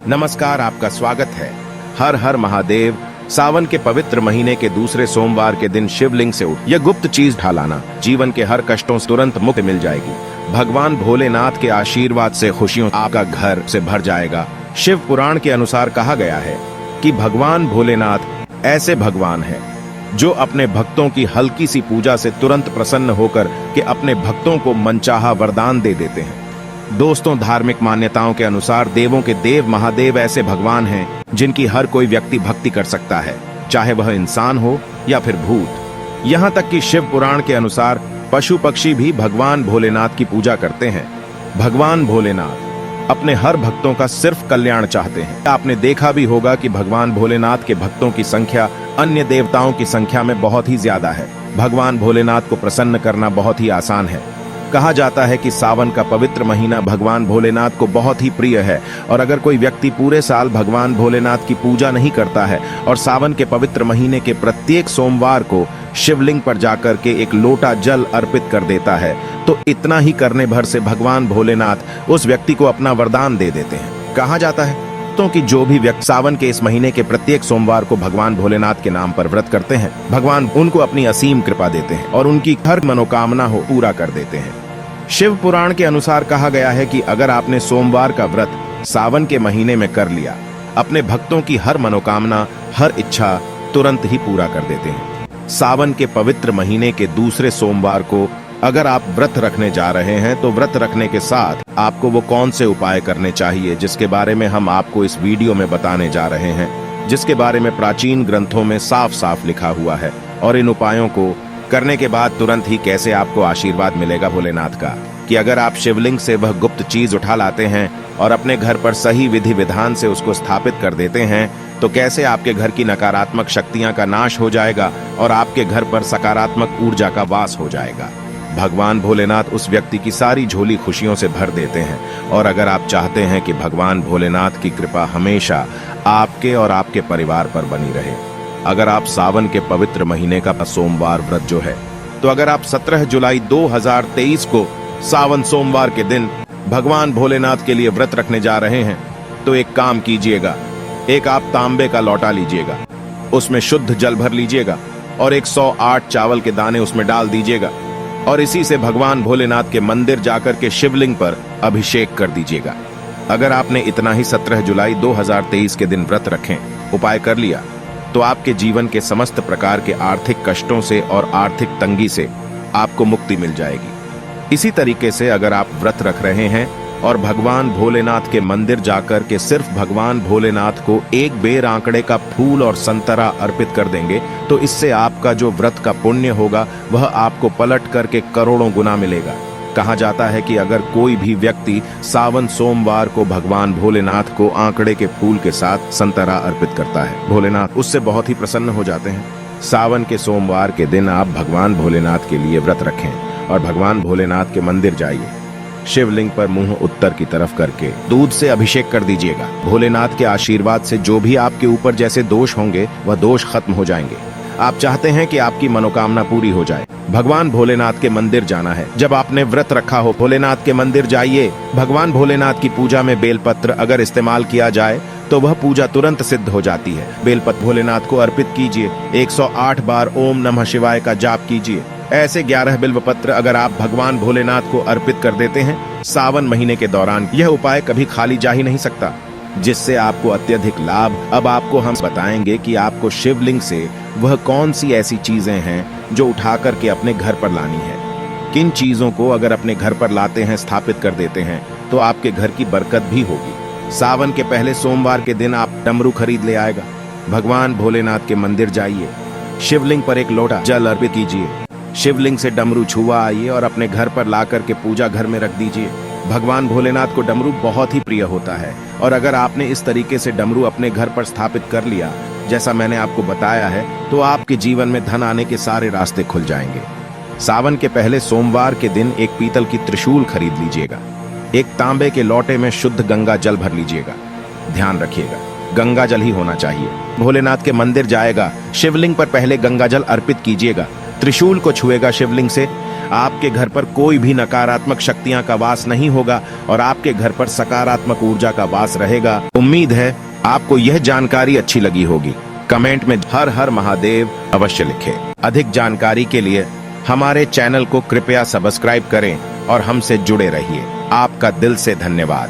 नमस्कार, आपका स्वागत है। हर हर महादेव। सावन के पवित्र महीने के दूसरे सोमवार के दिन शिवलिंग से उठ यह गुप्त चीज ढालाना जीवन के हर कष्टों से तुरंत मुक्ति मिल जाएगी। भगवान भोलेनाथ के आशीर्वाद से खुशियों आपका घर से भर जाएगा। शिव पुराण के अनुसार कहा गया है कि भगवान भोलेनाथ ऐसे भगवान है जो अपने भक्तों की हल्की सी पूजा से तुरंत प्रसन्न होकर के अपने भक्तों को मनचाहा वरदान दे देते हैं। दोस्तों, धार्मिक मान्यताओं के अनुसार देवों के देव महादेव ऐसे भगवान हैं जिनकी हर कोई व्यक्ति भक्ति कर सकता है, चाहे वह इंसान हो या फिर भूत। यहाँ तक कि शिव पुराण के अनुसार पशु पक्षी भी भगवान भोलेनाथ की पूजा करते हैं। भगवान भोलेनाथ अपने हर भक्तों का सिर्फ कल्याण चाहते हैं। आपने देखा भी होगा कि भगवान भोलेनाथ के भक्तों की संख्या अन्य देवताओं की संख्या में बहुत ही ज्यादा है। भगवान भोलेनाथ को प्रसन्न करना बहुत ही आसान है। कहा जाता है कि सावन का पवित्र महीना भगवान भोलेनाथ को बहुत ही प्रिय है और अगर कोई व्यक्ति पूरे साल भगवान भोलेनाथ की पूजा नहीं करता है और सावन के पवित्र महीने के प्रत्येक सोमवार को शिवलिंग पर जाकर के एक लोटा जल अर्पित कर देता है तो इतना ही करने भर से भगवान भोलेनाथ उस व्यक्ति को अपना वरदान दे देते हैं। कहा जाता है तो कि जो भी व्यक्ति सावन के इस महीने के प्रत्येक सोमवार को भगवान भोलेनाथ के नाम पर व्रत करते हैं, भगवान उनको अपनी असीम कृपा देते हैं और उनकी हर मनोकामना हो पूरा कर देते हैं। शिव पुराण के अनुसार कहा गया है कि अगर आपने सोमवार का व्रत सावन के महीने में कर लिया, अपने भक्तों की हर मनोकामना, हर इच्छा तुरंत ही पूरा कर देते हैं। सावन के पवित्र महीने के दूसरे सोमवार को अगर आप व्रत रखने जा रहे हैं तो व्रत रखने के साथ आपको वो कौन से उपाय करने चाहिए जिसके बारे में हम आपको इस वीडियो में बताने जा रहे हैं, जिसके बारे में प्राचीन ग्रंथों में साफ साफ लिखा हुआ है। और इन उपायों को करने के बाद तुरंत ही कैसे आपको आशीर्वाद मिलेगा भोलेनाथ का, कि अगर आप शिवलिंग से वह गुप्त चीज उठा लाते हैं और अपने घर पर सही विधि विधान से उसको स्थापित कर देते हैं तो कैसे आपके घर की नकारात्मक शक्तियां का नाश हो जाएगा और आपके घर पर सकारात्मक ऊर्जा का वास हो जाएगा। भगवान भोलेनाथ उस व्यक्ति की सारी झोली खुशियों से भर देते हैं। और अगर आप चाहते हैं कि भगवान भोलेनाथ की कृपा हमेशा आपके और आपके परिवार पर बनी रहे, अगर आप सावन के पवित्र महीने का सोमवार व्रत जो है, तो अगर आप 17 जुलाई 2023 को सावन सोमवार के दिन भगवान भोलेनाथ के लिए व्रत रखने जा रहे हैं तो एक काम कीजिएगा, एक आप तांबे का लौटा लीजिएगा, उसमें शुद्ध जल भर लीजिएगा और 108 चावल के दाने उसमें डाल दीजिएगा और इसी से भगवान भोलेनाथ के मंदिर जाकर के शिवलिंग पर अभिषेक कर दीजिएगा। अगर आपने इतना ही 17 जुलाई 2023 के दिन व्रत रखें, उपाय कर लिया, तो आपके जीवन के समस्त प्रकार के आर्थिक कष्टों से और आर्थिक तंगी से आपको मुक्ति मिल जाएगी। इसी तरीके से अगर आप व्रत रख रहे हैं और भगवान भोलेनाथ के मंदिर जाकर के सिर्फ भगवान भोलेनाथ को एक बेर आंकड़े का फूल और संतरा अर्पित कर देंगे तो इससे आपका जो व्रत का पुण्य होगा वह आपको पलट करके करोड़ों गुना मिलेगा। कहा जाता है कि अगर कोई भी व्यक्ति सावन सोमवार को भगवान भोलेनाथ को आंकड़े के फूल के साथ संतरा अर्पित करता है, भोलेनाथ उससे बहुत ही प्रसन्न हो जाते हैं। सावन के सोमवार के दिन आप भगवान भोलेनाथ के लिए व्रत रखें और भगवान भोलेनाथ के मंदिर जाइए। शिवलिंग पर मुंह उत्तर की तरफ करके दूध से अभिषेक कर दीजिएगा। भोलेनाथ के आशीर्वाद से जो भी आपके ऊपर जैसे दोष होंगे वह दोष खत्म हो जाएंगे। आप चाहते हैं कि आपकी मनोकामना पूरी हो जाए, भगवान भोलेनाथ के मंदिर जाना है। जब आपने व्रत रखा हो, भोलेनाथ के मंदिर जाइए। भगवान भोलेनाथ की पूजा में बेलपत्र अगर इस्तेमाल किया जाए तो वह पूजा तुरंत सिद्ध हो जाती है। बेलपत्र भोलेनाथ को अर्पित कीजिए। 108 बार ओम नमः शिवाय का जाप कीजिए। ऐसे 11 बिल्व पत्र अगर आप भगवान भोलेनाथ को अर्पित कर देते हैं सावन महीने के दौरान, यह उपाय कभी खाली जा ही नहीं सकता, जिससे आपको अत्यधिक लाभ। अब आपको हम बताएंगे कि आपको शिवलिंग से वह कौन सी ऐसी चीजें हैं जो उठा करके अपने घर पर लानी है। किन चीजों को अगर अपने घर पर लाते हैं, स्थापित कर देते हैं तो आपके घर की बरकत भी होगी। सावन के पहले सोमवार के दिन आप डमरू खरीद ले आएगा। भगवान भोलेनाथ के मंदिर जाइए, शिवलिंग पर एक लोटा जल अर्पित कीजिए, शिवलिंग से डमरू छुआ आइए और अपने घर पर ला करके पूजा घर में रख दीजिए। भगवान भोलेनाथ को डमरू बहुत ही प्रिय होता है और अगर आपने इस तरीके से डमरू अपने घर पर स्थापित कर लिया जैसा मैंने आपको बताया है तो आपके जीवन में धन आने के सारे रास्ते खुल जाएंगे। सावन के पहले सोमवार के दिन एक पीतल की त्रिशूल खरीद लीजिएगा। एक तांबे के लोटे में शुद्ध गंगा जल भर लीजिएगा। ध्यान रखिएगा, गंगा जल ही होना चाहिए। भोलेनाथ के मंदिर जाएगा, शिवलिंग पर पहले गंगा जल अर्पित कीजिएगा, त्रिशूल को छुएगा शिवलिंग से, आपके घर पर कोई भी नकारात्मक शक्तियां का वास नहीं होगा और आपके घर पर सकारात्मक ऊर्जा का वास रहेगा। उम्मीद है आपको यह जानकारी अच्छी लगी होगी। कमेंट में हर हर महादेव अवश्य लिखें। अधिक जानकारी के लिए हमारे चैनल को कृपया सब्सक्राइब करें और हमसे जुड़े रहिए। आपका दिल से धन्यवाद।